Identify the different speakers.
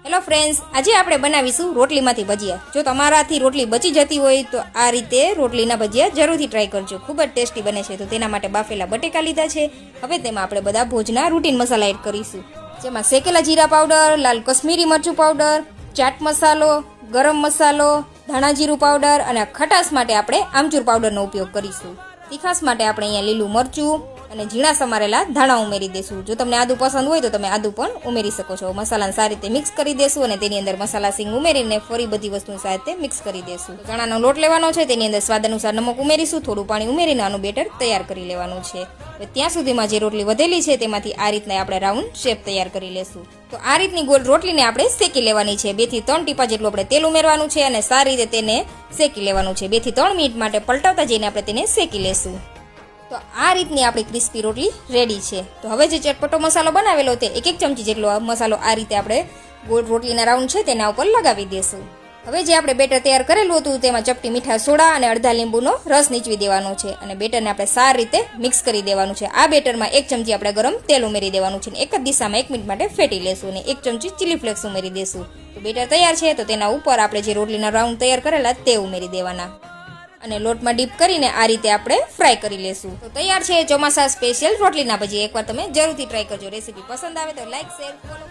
Speaker 1: Hello friends, આજે આપણે બનાવીશું રોટલીમાંથી ભજીયા. જો તમારાથી રોટલી બચી જતી હોય તો આ રીતે રોટલીના ભજીયા જરૂરથી ટ્રાય કરજો. ખૂબ જ ટેસ્ટી બને છે. તો તેના માટે બાફેલા બટેકા લીધા છે. હવે તેમાં આપણે બધા ભોજના રૂટીન મસાલા એડ કરીશું, જેમાં શેકેલા જીરા પાવડર, લાલ કશ્મીરી મરચું પાવડર, ચાટ મસાલો, ગરમ મસાલો, ધાણા જીરું પાવડર અને ખટાશ માટે આપણે આમચૂર પાવડરનો ઉપયોગ કરીશું. તીખાશ માટે આપણે અહીંયા લીલું મરચું અને ઝીણા સમારેલા ધાણા ઉમેરી દેશું. જો તમને આદુ પસંદ હોય તો તમે આદુ પણ ઉમેરી શકો છો. મસાલાને સારી રીતે મિક્સ કરી દેશું અને તેની અંદર મસાલા સિંગ ઉમેરીને ફરી બધી વસ્તુની સાથે મિક્સ કરી દેશું. ચણાનો લોટ લેવાનો છે, તેની અંદર સ્વાદ અનુસાર નમક ઉમેરીશું, થોડું પાણી ઉમેરીને આનું બેટર તૈયાર કરી લેવાનું છે. ત્યાં સુધીમાં જે રોટલી વધેલી છે તેમાંથી આ રીતના આપણે રાઉન્ડ શેપ તૈયાર કરી લેશું. તો આ રીતની ગોળ રોટલીને આપણે શેકી લેવાની છે. 2 થી 3 ટીપા જેટલું આપણે તેલ ઉમેરવાનું છે અને સારી રીતે તેને શેકી લેવાનું છે. 2 થી 3 મિનિટ માટે પલટાવતા જઈને આપણે તેને શેકી લેશું. તો આ રીતની આપણી ક્રિસ્પી રોટલી રેડી છે. તો હવે જે ચટપટો મસાલો બનાવેલો તે 1 ચમચી જેટલો મસાલો આ રીતે આપણે ગોળ રોટલીના રાઉન્ડ છે તેના ઉપર લગાવી દેશું. હવે જે આપણે બેટર તૈયાર કરેલું હતું તેમાં ચપટી મીઠા સોડા અને અડધા લીંબુનો રસ નીચવી દેવાનો છે અને બેટરને આપણે સારી રીતે મિક્સ કરી દેવાનું છે. આ બેટરમાં 1 ચમચી આપણે ગરમ તેલ ઉમેરી દેવાનું છે અને એક જ દિશામાં 1 મિનિટ માટે ફેટી લેશું અને 1 ચમચી ચીલી ફ્લેક્સ ઉમેરી દેશું. તો બેટર તૈયાર છે. તો તેના ઉપર આપણે જે રોટલીના રાઉન્ડ તૈયાર કરેલા તે ઉમેરી દેવાના અને લોટમાં ડીપ કરીને આ રીતે આપણે ફ્રાય કરી લેશું. તો તૈયાર છે ચોમાસા સ્પેશિયલ રોટલીના ભજીયા. એકવાર તમે જરૂરથી ટ્રાય કરજો. રેસીપી પસંદ આવે તો લાઈક, શેર, ફોલો